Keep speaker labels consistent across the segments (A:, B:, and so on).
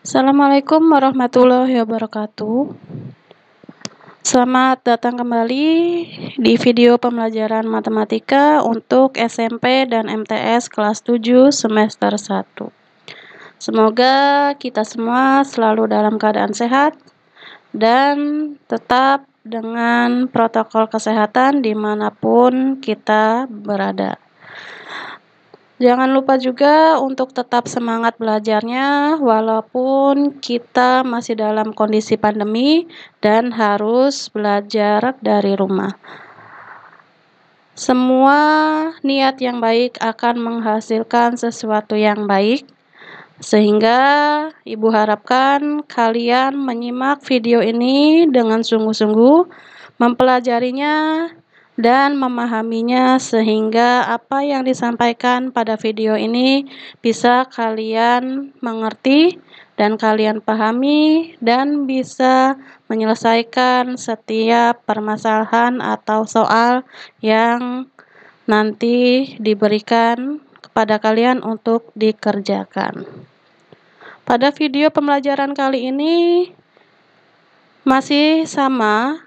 A: Assalamualaikum warahmatullahi wabarakatuh. Selamat datang kembali di video pembelajaran matematika untuk SMP dan MTS kelas 7 semester 1. Semoga kita semua selalu dalam keadaan sehat dan tetap dengan protokol kesehatan dimanapun kita berada. Jangan lupa juga untuk tetap semangat belajarnya walaupun kita masih dalam kondisi pandemi dan harus belajar dari rumah. Semua niat yang baik akan menghasilkan sesuatu yang baik, sehingga Ibu harapkan kalian menyimak video ini dengan sungguh-sungguh, mempelajarinya dan memahaminya sehingga apa yang disampaikan pada video ini bisa kalian mengerti dan kalian pahami dan bisa menyelesaikan setiap permasalahan atau soal yang nanti diberikan kepada kalian untuk dikerjakan. Pada video pembelajaran kali ini masih sama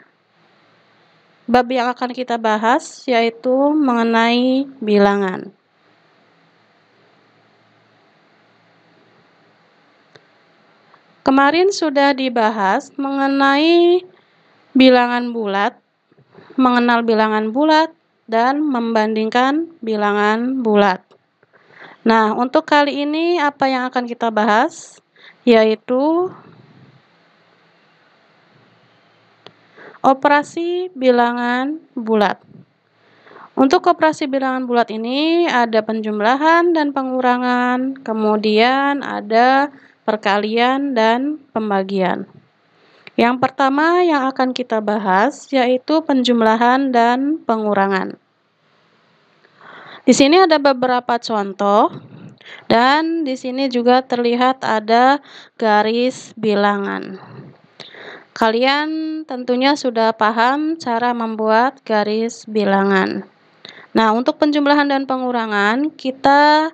A: bab yang akan kita bahas, yaitu mengenai bilangan. Kemarin sudah dibahas mengenai bilangan bulat, mengenal bilangan bulat, dan membandingkan bilangan bulat. Nah, untuk kali ini apa yang akan kita bahas? Yaitu operasi bilangan bulat. Untuk operasi bilangan bulat ini ada penjumlahan dan pengurangan, kemudian ada perkalian dan pembagian. Yang pertama yang akan kita bahas yaitu penjumlahan dan pengurangan. Di sini ada beberapa contoh dan di sini juga terlihat ada garis bilangan. Kalian tentunya sudah paham cara membuat garis bilangan. Nah, untuk penjumlahan dan pengurangan, kita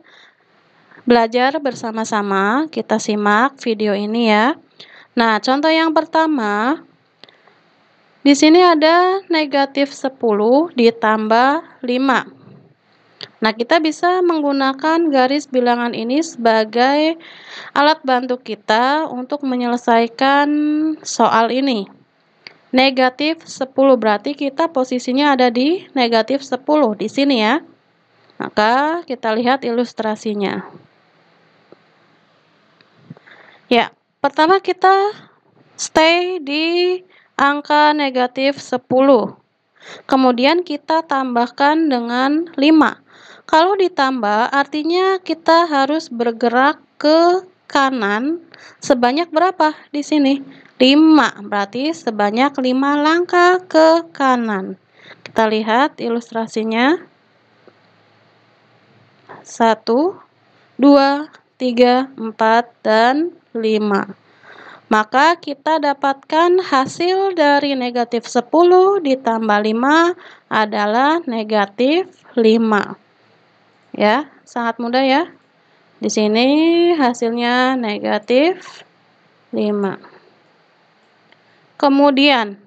A: belajar bersama-sama. Kita simak video ini ya. Nah, contoh yang pertama, di sini ada negatif 10 ditambah 5. Nah, kita bisa menggunakan garis bilangan ini sebagai alat bantu kita untuk menyelesaikan soal ini. Negatif 10 berarti kita posisinya ada di negatif 10 di sini ya. Maka kita lihat ilustrasinya. Ya, pertama kita stay di angka negatif 10. Kemudian kita tambahkan dengan 5. Kalau ditambah artinya kita harus bergerak ke kanan sebanyak berapa di sini? 5, berarti sebanyak 5 langkah ke kanan. Kita lihat ilustrasinya. 1, 2, 3, 4, dan 5. Maka kita dapatkan hasil dari negatif 10 ditambah 5 adalah negatif 5. Ya, sangat mudah ya. Di sini hasilnya negatif 5. Kemudian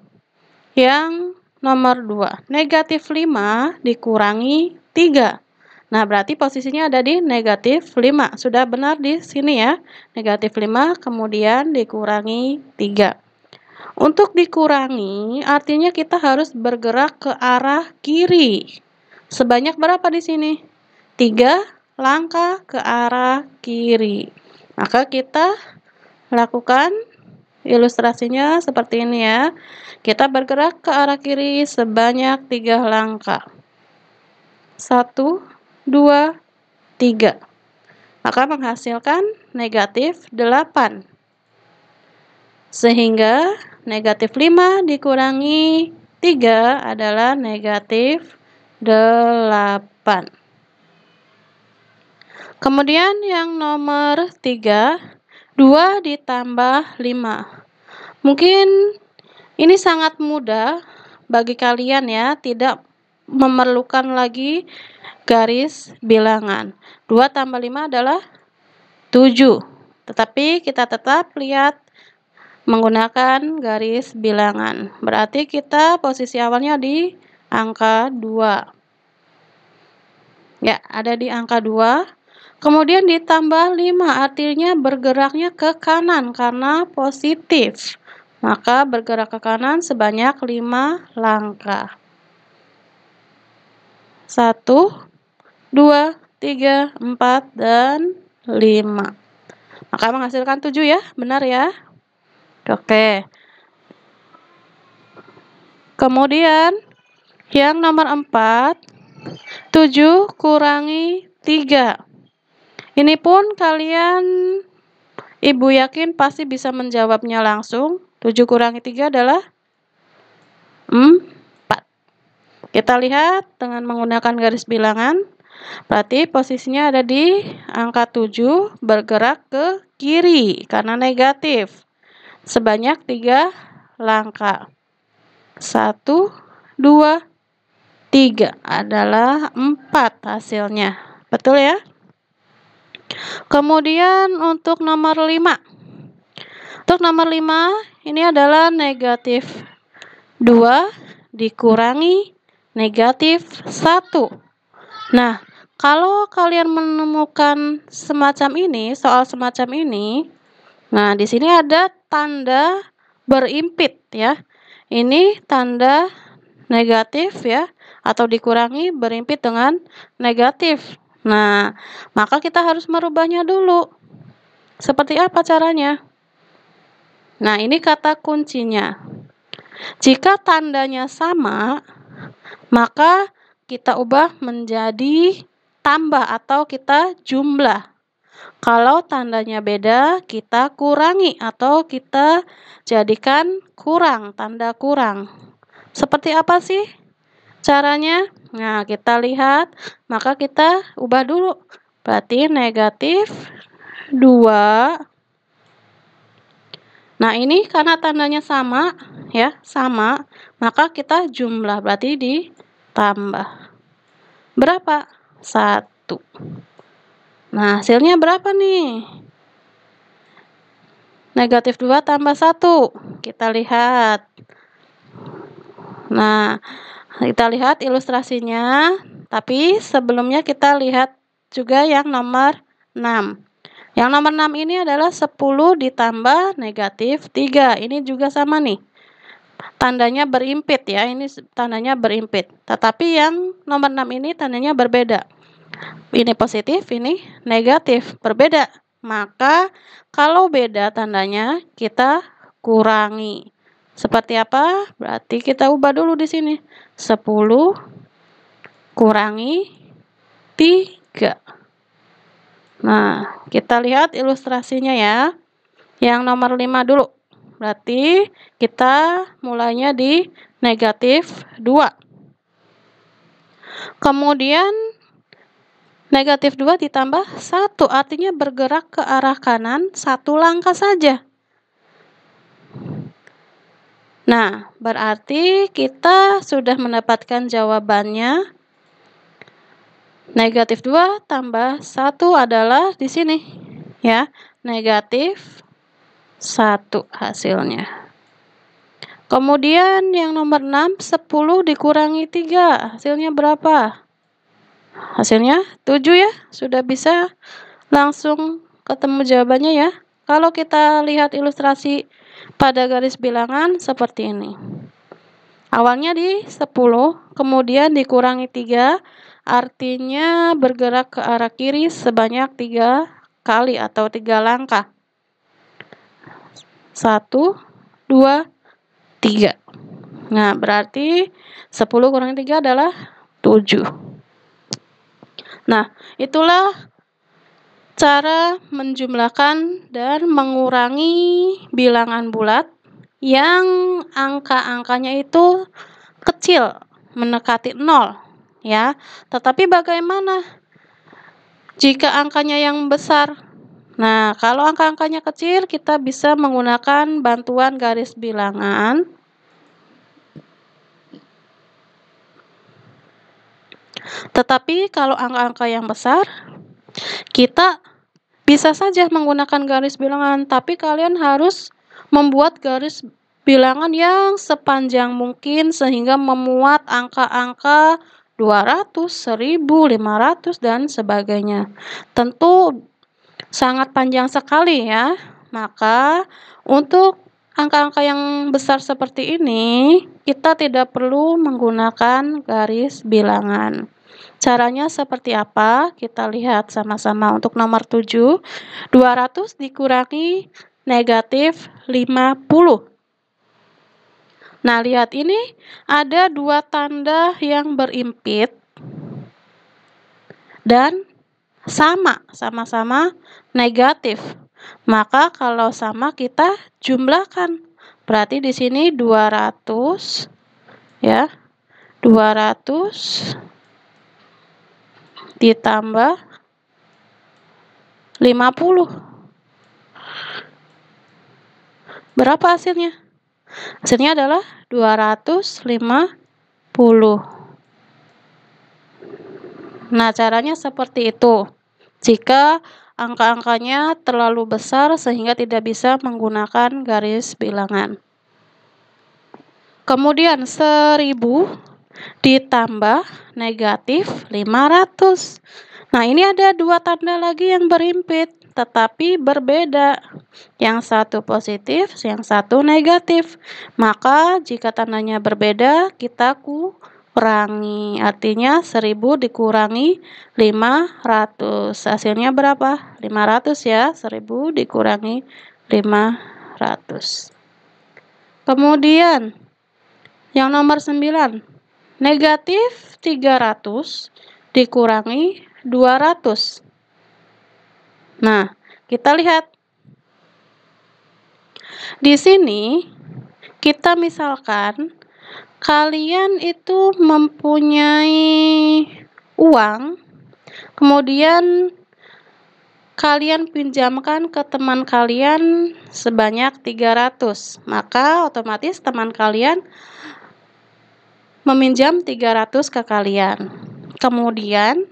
A: yang nomor 2, negatif 5 dikurangi 3. Nah, berarti posisinya ada di negatif 5. Sudah benar di sini ya. Negatif 5 kemudian dikurangi 3. Untuk dikurangi artinya kita harus bergerak ke arah kiri. Sebanyak berapa di sini? 3 langkah ke arah kiri. Maka kita lakukan ilustrasinya seperti ini ya. Kita bergerak ke arah kiri sebanyak 3 langkah. 1, 2, 3. Maka menghasilkan negatif 8. Sehingga negatif 5 dikurangi 3 adalah negatif 8. Kemudian yang nomor 3, 2 ditambah 5. Mungkin ini sangat mudah bagi kalian ya, tidak memerlukan lagi garis bilangan. 2 tambah 5 adalah 7. Tetapi kita tetap lihat menggunakan garis bilangan. Berarti kita posisi awalnya di angka 2. Ya, ada di angka 2. Kemudian ditambah 5, artinya bergeraknya ke kanan karena positif. Maka bergerak ke kanan sebanyak 5 langkah. 1, 2, 3, 4, dan 5. Maka menghasilkan 7 ya, benar ya? Oke. Kemudian yang nomor 4, 7 kurangi 3. Ini pun kalian, Ibu yakin pasti bisa menjawabnya langsung. 7 kurangi 3 adalah 4. Kita lihat dengan menggunakan garis bilangan. Berarti posisinya ada di angka 7, bergerak ke kiri karena negatif. Sebanyak 3 langkah. 1, 2, 3 adalah 4 hasilnya. Betul ya? Kemudian untuk nomor 5. Untuk nomor 5 ini adalah negatif 2 dikurangi negatif 1. Nah, kalau kalian menemukan semacam ini, soal semacam ini, nah di sini ada tanda berimpit ya. Ini tanda negatif ya, atau dikurangi berimpit dengan negatif. Nah, maka kita harus merubahnya dulu. Seperti apa caranya? Nah, ini kata kuncinya. Jika tandanya sama, maka kita ubah menjadi tambah atau kita jumlah. Kalau tandanya beda, kita kurangi atau kita jadikan kurang, tanda kurang. Seperti apa sih caranya? Nah, kita lihat, maka kita ubah dulu. Berarti negatif 2. Nah, ini karena tandanya sama, ya, sama, maka kita jumlah, berarti ditambah. Berapa? 1. Nah, hasilnya berapa nih? Negatif 2 tambah 1. Kita lihat. Nah, kita lihat ilustrasinya, tapi sebelumnya kita lihat juga yang nomor 6. Yang nomor 6 ini adalah 10 ditambah negatif 3. Ini juga sama nih. Tandanya berimpit ya, ini tandanya berimpit. Tetapi yang nomor 6 ini tandanya berbeda. Ini positif, ini negatif, berbeda. Maka kalau beda tandanya kita kurangi. Seperti apa? Berarti kita ubah dulu di sini. 10 kurangi 3. Nah, kita lihat ilustrasinya ya. Yang nomor 5 dulu. Berarti kita mulainya di negatif 2. Kemudian negatif 2 ditambah 1, artinya bergerak ke arah kanan 1 langkah saja. Nah, berarti kita sudah mendapatkan jawabannya. Negatif 2 tambah 1 adalah di sini. Ya, negatif 1 hasilnya. Kemudian yang nomor 6, 10 dikurangi 3. Hasilnya berapa? Hasilnya 7 ya. Sudah bisa langsung ketemu jawabannya ya. Kalau kita lihat ilustrasi pada garis bilangan seperti ini. Awalnya di 10, kemudian dikurangi 3, artinya bergerak ke arah kiri sebanyak 3 kali atau 3 langkah. 1, 2, 3. Nah, berarti 10 kurangi 3 adalah 7. Nah, itulah cara menjumlahkan dan mengurangi bilangan bulat yang angka-angkanya itu kecil, mendekati 0 ya. Tetapi bagaimana jika angkanya yang besar? Nah, kalau angka-angkanya kecil kita bisa menggunakan bantuan garis bilangan. Tetapi kalau angka-angka yang besar, kita Bisa saja menggunakan garis bilangan, tapi kalian harus membuat garis bilangan yang sepanjang mungkin sehingga memuat angka-angka 200, 1000, 500, dan sebagainya. Tentu sangat panjang sekali ya. Maka untuk angka-angka yang besar seperti ini, kita tidak perlu menggunakan garis bilangan. Caranya seperti apa? Kita lihat sama-sama. Untuk nomor 7, 200 dikurangi negatif 50. Nah, lihat ini ada dua tanda yang berimpit dan sama-sama negatif. Maka kalau sama kita jumlahkan. Berarti di sini 200 ya. 200 ditambah 50. Berapa hasilnya? Hasilnya adalah 250. Nah, caranya seperti itu. Jika angka-angkanya terlalu besar sehingga tidak bisa menggunakan garis bilangan. Kemudian 1000 ditambah negatif 500. Nah, ini ada dua tanda lagi yang berimpit, tetapi berbeda. Yang satu positif, yang satu negatif. Maka, jika tandanya berbeda, kita kurangi. Artinya, 1000 dikurangi 500. Hasilnya berapa? 500 ya. 1000 dikurangi 500. Kemudian, yang nomor 9. Negatif 300 dikurangi 200. Nah, kita lihat. Di sini, kita misalkan kalian itu mempunyai uang, kemudian kalian pinjamkan ke teman kalian sebanyak 300. Maka otomatis teman kalian meminjam 300 ke kalian. Kemudian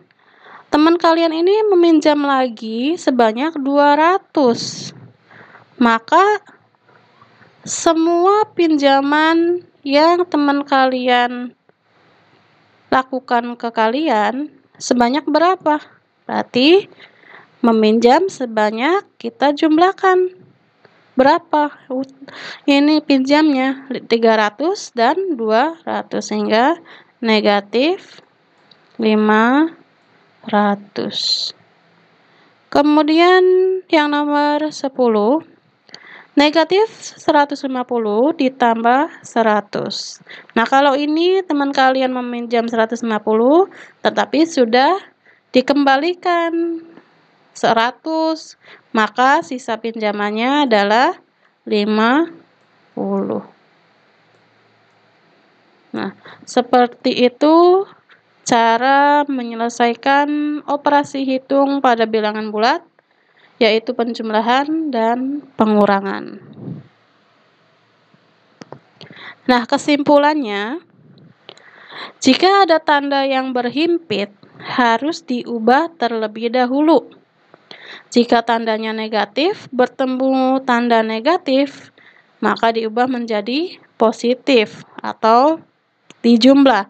A: teman kalian ini meminjam lagi sebanyak 200. Maka semua pinjaman yang teman kalian lakukan ke kalian sebanyak berapa? Berarti meminjam sebanyak, kita jumlahkan berapa ini pinjamnya, 300 dan 200, sehingga negatif 500. Kemudian yang nomor 10, negatif 150 ditambah 100. Nah, kalau ini teman kalian meminjam 150 tetapi sudah dikembalikan 100, maka sisa pinjamannya adalah 50. Nah, seperti itu cara menyelesaikan operasi hitung pada bilangan bulat, yaitu penjumlahan dan pengurangan. Nah, kesimpulannya, jika ada tanda yang berhimpit, harus diubah terlebih dahulu. Jika tandanya negatif, bertemu tanda negatif, maka diubah menjadi positif atau dijumlah.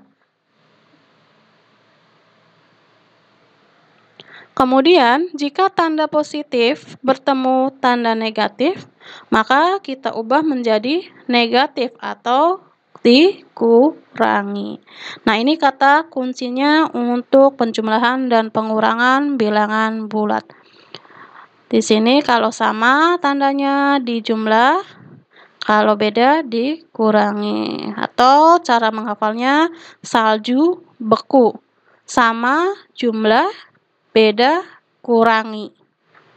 A: Kemudian, jika tanda positif bertemu tanda negatif, maka kita ubah menjadi negatif atau dikurangi. Nah, ini kata kuncinya untuk penjumlahan dan pengurangan bilangan bulat. Di sini kalau sama tandanya dijumlah, kalau beda dikurangi. Atau cara menghafalnya salju beku. Sama jumlah, beda kurangi.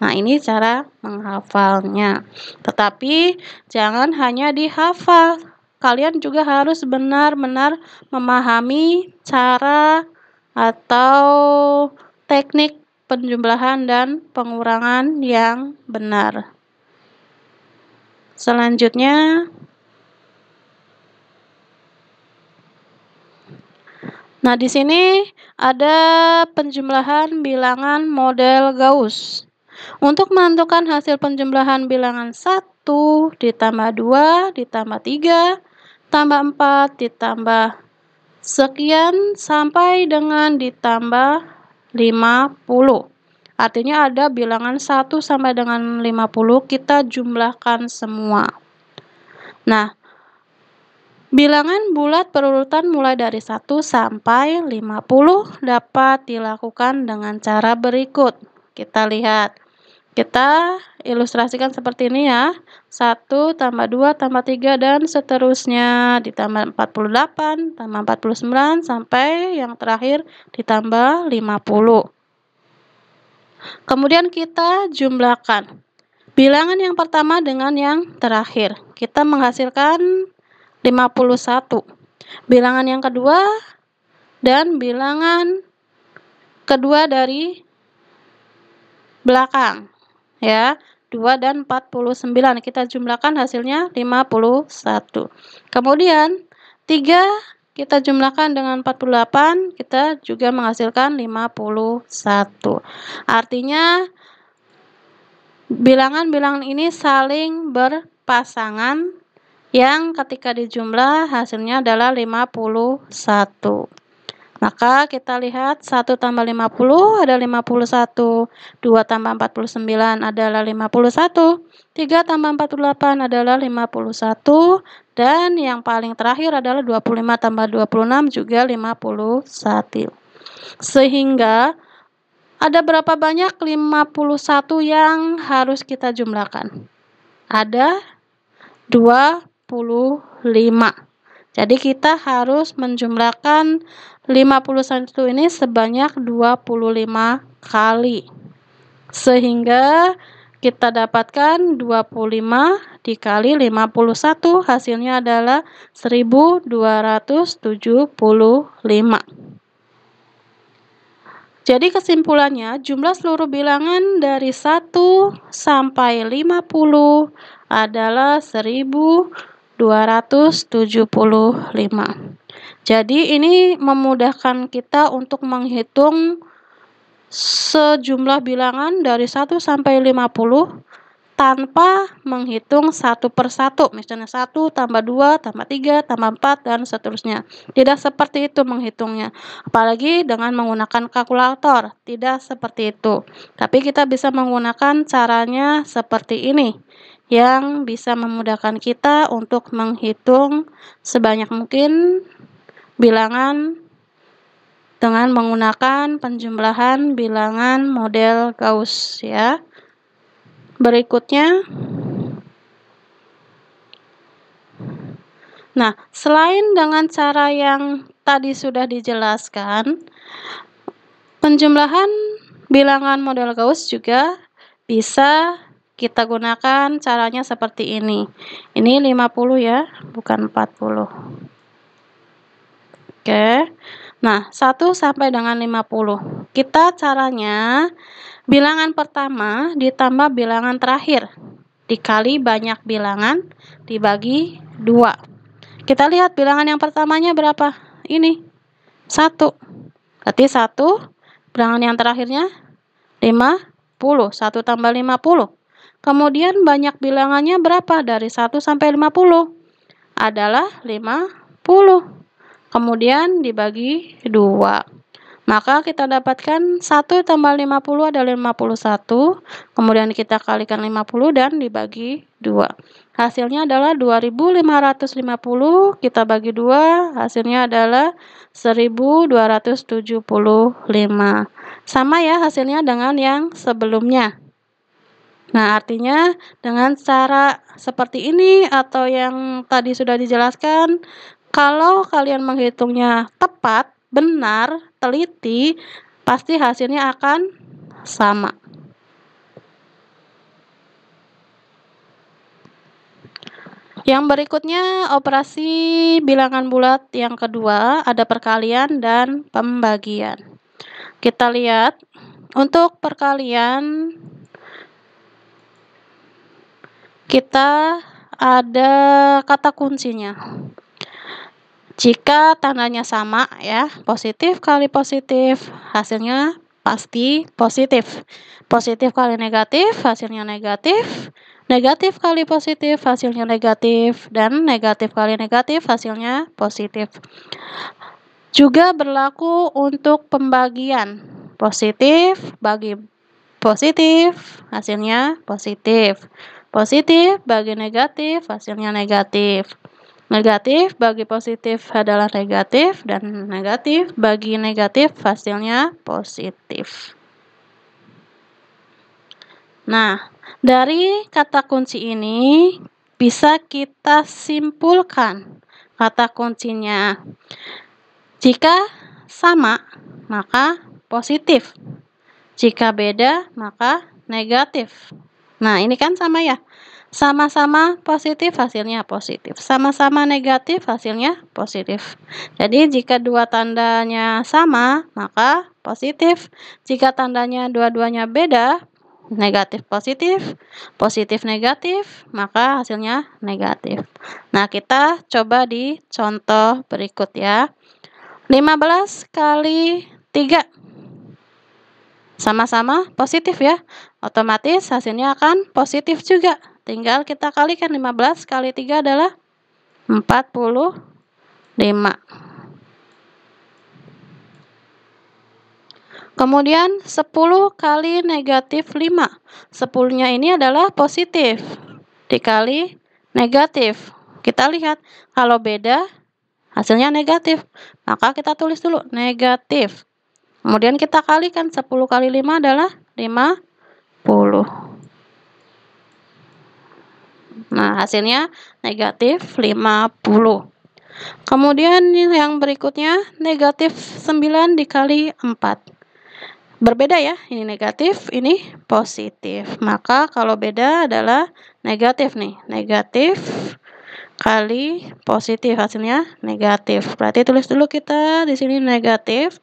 A: Nah, ini cara menghafalnya. Tetapi jangan hanya dihafal. Kalian juga harus benar-benar memahami cara atau teknik penjumlahan dan pengurangan yang benar. Selanjutnya, nah di sini ada penjumlahan bilangan model Gauss. Untuk menentukan hasil penjumlahan bilangan 1 ditambah 2 ditambah 3 tambah 4 ditambah sekian sampai dengan ditambah 50. Artinya ada bilangan 1 sampai dengan 50 kita jumlahkan semua. Nah, bilangan bulat berurutan mulai dari 1 sampai 50 dapat dilakukan dengan cara berikut. Kita lihat. Kita ilustrasikan seperti ini ya. 1 tambah 2 tambah 3 dan seterusnya ditambah 48 tambah 49 sampai yang terakhir ditambah 50. Kemudian kita jumlahkan bilangan yang pertama dengan yang terakhir. Kita menghasilkan 51. Bilangan yang kedua dan bilangan kedua dari belakang. Ya, 2 dan 49. Kita jumlahkan hasilnya 51. Kemudian 3 kita jumlahkan dengan 48, kita juga menghasilkan 51. Artinya bilangan-bilangan ini saling berpasangan yang ketika dijumlah hasilnya adalah 51. Maka kita lihat 1 tambah 50 adalah 51, 2 tambah 49 adalah 51, 3 tambah 48 adalah 51, dan yang paling terakhir adalah 25 tambah 26 juga 51. Sehingga ada berapa banyak 51 yang harus kita jumlahkan? Ada 25. Jadi kita harus menjumlahkan 51 ini sebanyak 25 kali. Sehingga kita dapatkan 25 dikali 51 hasilnya adalah 1275. Jadi kesimpulannya, jumlah seluruh bilangan dari 1 sampai 50 adalah 1275. Jadi ini memudahkan kita untuk menghitung sejumlah bilangan dari 1 sampai 50 tanpa menghitung satu persatu, misalnya 1 tambah 2 tambah 3 tambah 4 dan seterusnya. Tidak seperti itu menghitungnya, apalagi dengan menggunakan kalkulator, tidak seperti itu. Tapi kita bisa menggunakan caranya seperti ini, yang bisa memudahkan kita untuk menghitung sebanyak mungkin bilangan dengan menggunakan penjumlahan bilangan model Gauss ya. Berikutnya, nah, selain dengan cara yang tadi sudah dijelaskan, penjumlahan bilangan model Gauss juga bisa kita gunakan caranya seperti ini. Ini 50 ya, bukan 40. Oke. Nah, 1 sampai dengan 50. Kita caranya bilangan pertama ditambah bilangan terakhir dikali banyak bilangan dibagi 2. Kita lihat bilangan yang pertamanya berapa? Ini 1. Berarti 1, bilangan yang terakhirnya 50. 1 tambah 50. Kemudian banyak bilangannya berapa? Dari 1 sampai 50 adalah 50. Kemudian dibagi 2. Maka kita dapatkan 1 tambah 50 adalah 51, kemudian kita kalikan 50 dan dibagi 2. Hasilnya adalah 2550, kita bagi 2, hasilnya adalah 1275. Sama ya hasilnya dengan yang sebelumnya. Nah, artinya dengan cara seperti ini atau yang tadi sudah dijelaskan, kalau kalian menghitungnya tepat, benar, teliti, pasti hasilnya akan sama. Yang berikutnya, operasi bilangan bulat yang kedua, ada perkalian dan pembagian. Kita lihat, untuk perkalian, kita ada kata kuncinya. Jika tandanya sama ya, positif kali positif, hasilnya pasti positif. Positif kali negatif, hasilnya negatif. Negatif kali positif, hasilnya negatif. Dan negatif kali negatif, hasilnya positif. Juga berlaku untuk pembagian. Positif bagi positif, hasilnya positif. Positif bagi negatif, hasilnya negatif. Negatif bagi positif adalah negatif, dan negatif bagi negatif hasilnya positif. Nah, dari kata kunci ini bisa kita simpulkan kata kuncinya. Jika sama, maka positif. Jika beda, maka negatif. Nah, ini kan sama ya. Sama-sama positif, hasilnya positif. Sama-sama negatif, hasilnya positif. Jadi, jika dua tandanya sama, maka positif. Jika tandanya dua-duanya beda, negatif positif, positif negatif, maka hasilnya negatif. Nah, kita coba di contoh berikut ya. 15 kali 3. Sama-sama positif ya. Otomatis hasilnya akan positif juga. Tinggal kita kalikan 15 kali 3 adalah 45. Kemudian 10 kali negatif 5. 10-nya ini adalah positif. Dikali negatif. Kita lihat kalau beda hasilnya negatif. Maka kita tulis dulu negatif. Kemudian kita kalikan 10 kali 5 adalah 50. Nah, hasilnya negatif 50. Kemudian yang berikutnya negatif 9 dikali 4. Berbeda ya, ini negatif, ini positif. Maka kalau beda adalah negatif nih. Negatif kali positif, hasilnya negatif. Berarti tulis dulu kita di sini negatif.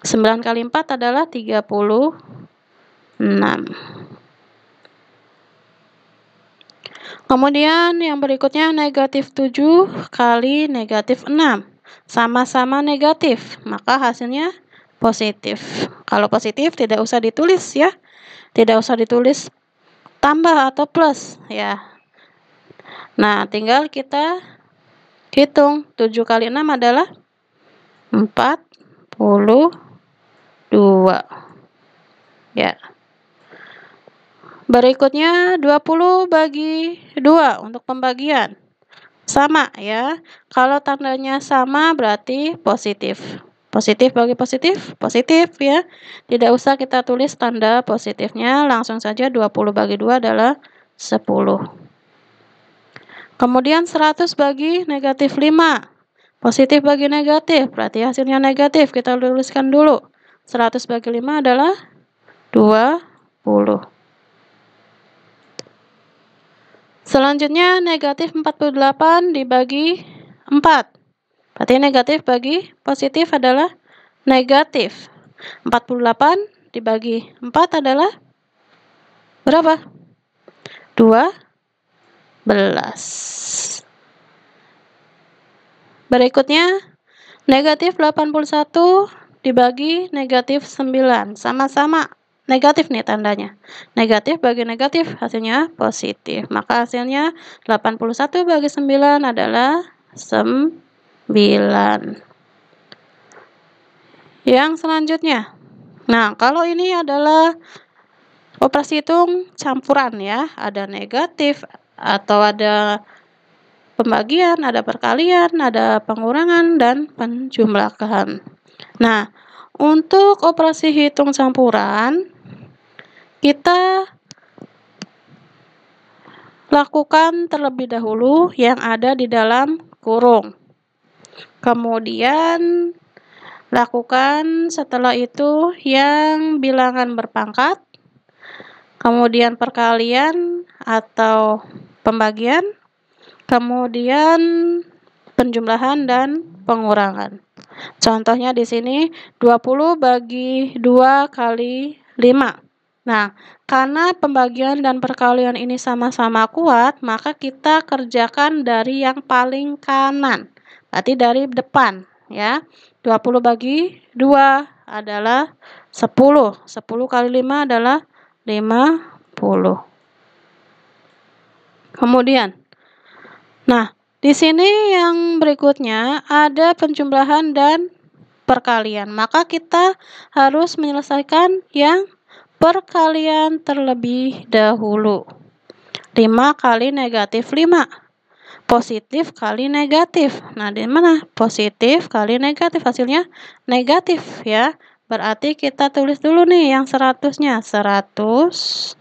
A: 9 kali 4 adalah 36. Kemudian yang berikutnya negatif 7 kali negatif 6. Sama-sama negatif, maka hasilnya positif. Kalau positif tidak usah ditulis ya. Tidak usah ditulis tambah atau plus ya. Nah, tinggal kita hitung. 7 kali 6 adalah 42. Ya. Berikutnya 20 bagi 2 untuk pembagian. Sama ya. Kalau tandanya sama berarti positif. Positif bagi positif, positif ya. Tidak usah kita tulis tanda positifnya, langsung saja 20 bagi 2 adalah 10. Kemudian 100 bagi negatif 5. Positif bagi negatif, berarti hasilnya negatif. Kita tuliskan dulu. 100 bagi 5 adalah 20. Selanjutnya negatif 48 dibagi 4. Berarti negatif bagi positif adalah negatif. 48 dibagi 4 adalah berapa? 12. Berikutnya negatif 81 dibagi negatif 9. Sama-sama negatif nih tandanya. Negatif bagi negatif hasilnya positif. Maka hasilnya 81 bagi 9 adalah 9. Yang selanjutnya. Nah, kalau ini adalah operasi hitung campuran ya. Ada negatif atau ada pembagian, ada perkalian, ada pengurangan, dan penjumlahan. Nah, untuk operasi hitung campuran, kita lakukan terlebih dahulu yang ada di dalam kurung. Kemudian, lakukan setelah itu yang bilangan berpangkat, kemudian perkalian atau pembagian, kemudian penjumlahan dan pengurangan. Contohnya di sini 20 bagi 2 kali 5. Nah, karena pembagian dan perkalian ini sama-sama kuat, maka kita kerjakan dari yang paling kanan. Berarti dari depan ya. 20 bagi 2 adalah 10. 10 kali 5 adalah 50. Kemudian, nah, di sini yang berikutnya ada penjumlahan dan perkalian. Maka kita harus menyelesaikan yang perkalian terlebih dahulu. 5 kali negatif 5. Positif kali negatif. Nah, di mana? Positif kali negatif. Hasilnya negatif ya. Berarti kita tulis dulu nih yang 100-nya. 100.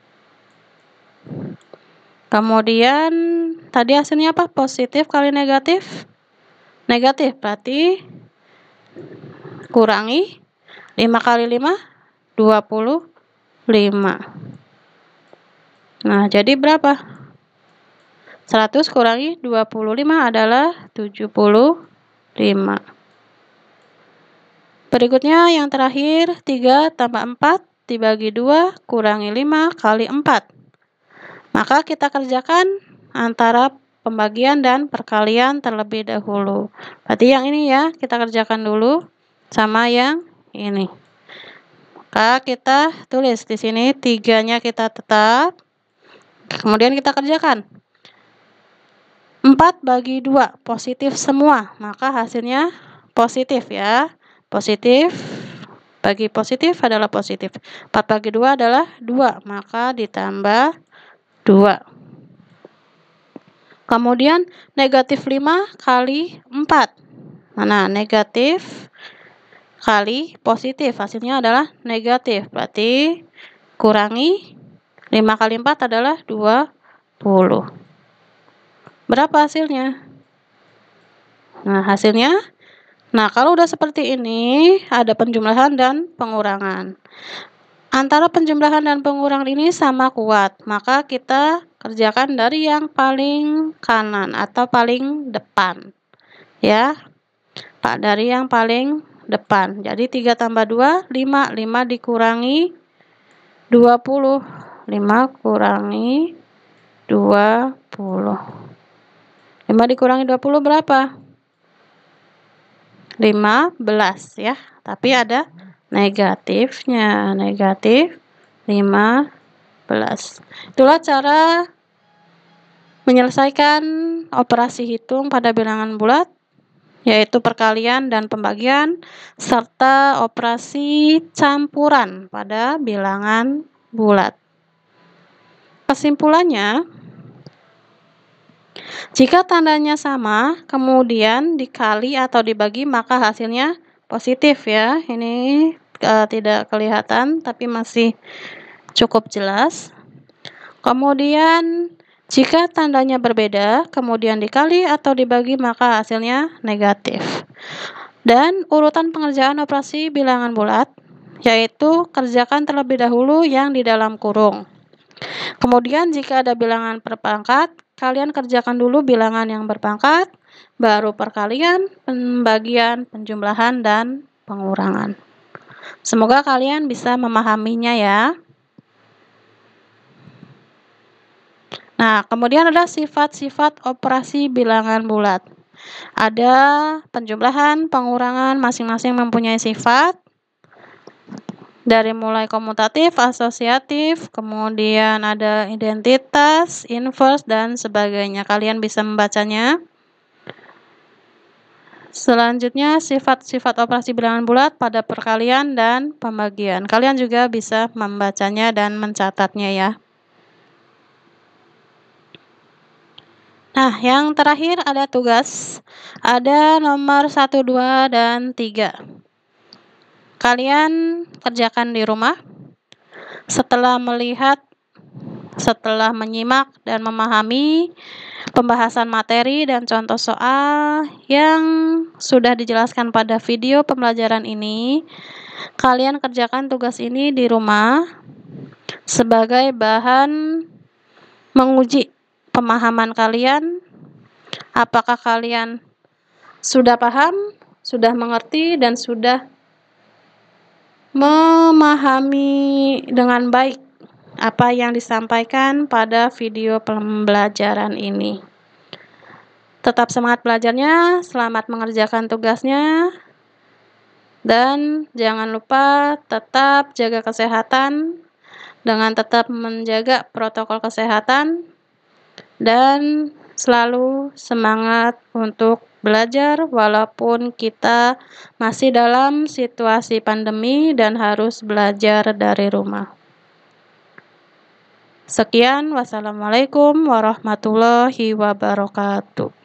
A: Kemudian tadi hasilnya apa? Positif kali negatif? Negatif. Berarti kurangi 5 kali 5, 25. Nah, jadi berapa? 100 kurangi 25 adalah 75. Berikutnya yang terakhir, 3 tambah 4 dibagi 2 kurangi 5 kali 4. Maka kita kerjakan antara pembagian dan perkalian terlebih dahulu. Berarti yang ini ya, kita kerjakan dulu sama yang ini. Maka kita tulis di sini 3-nya kita tetap. Kemudian kita kerjakan. 4 bagi 2 positif semua, maka hasilnya positif ya. Positif bagi positif adalah positif. 4 bagi 2 adalah 2, maka ditambah 2. Kemudian negatif 5 kali 4. Mana? Negatif kali positif, hasilnya adalah negatif. Berarti kurangi 5 kali 4 adalah 20. Berapa hasilnya? Nah, kalau udah seperti ini, ada penjumlahan dan pengurangan. Antara penjumlahan dan pengurangan ini sama kuat, maka kita kerjakan dari yang paling kanan atau paling depan. Ya, Pak, dari yang paling depan. Jadi 3 tambah 2, 5. 5 dikurangi 20. 5 kurangi 20. 5 dikurangi 20 berapa? 15 ya. Tapi ada negatifnya. Negatif 15. Itulah cara menyelesaikan operasi hitung pada bilangan bulat, yaitu perkalian dan pembagian, serta operasi campuran pada bilangan bulat. Kesimpulannya, jika tandanya sama, kemudian dikali atau dibagi, maka hasilnya positif ya. Ini tidak kelihatan, tapi masih cukup jelas. Kemudian, jika tandanya berbeda, kemudian dikali atau dibagi, maka hasilnya negatif. Dan urutan pengerjaan operasi bilangan bulat, yaitu kerjakan terlebih dahulu yang di dalam kurung. Kemudian jika ada bilangan berpangkat, kalian kerjakan dulu bilangan yang berpangkat, baru perkalian, pembagian, penjumlahan, dan pengurangan. Semoga kalian bisa memahaminya ya. Nah, kemudian ada sifat-sifat operasi bilangan bulat. Ada penjumlahan, pengurangan, masing-masing mempunyai sifat. Dari mulai komutatif, asosiatif, kemudian ada identitas, inverse, dan sebagainya. Kalian bisa membacanya. Selanjutnya, sifat-sifat operasi bilangan bulat pada perkalian dan pembagian. Kalian juga bisa membacanya dan mencatatnya ya. Nah, yang terakhir ada tugas. Ada nomor 1, 2, dan 3. Kalian kerjakan di rumah. Setelah menyimak dan memahami pembahasan materi dan contoh soal yang sudah dijelaskan pada video pembelajaran ini, kalian kerjakan tugas ini di rumah sebagai bahan menguji pemahaman kalian. Apakah kalian sudah paham, sudah mengerti, dan sudah memahami dengan baik apa yang disampaikan pada video pembelajaran ini. Tetap semangat belajarnya, selamat mengerjakan tugasnya. Dan jangan lupa tetap jaga kesehatan dengan tetap menjaga protokol kesehatan dan selalu semangat untuk belajar walaupun kita masih dalam situasi pandemi dan harus belajar dari rumah. Sekian, wassalamualaikum warahmatullahi wabarakatuh.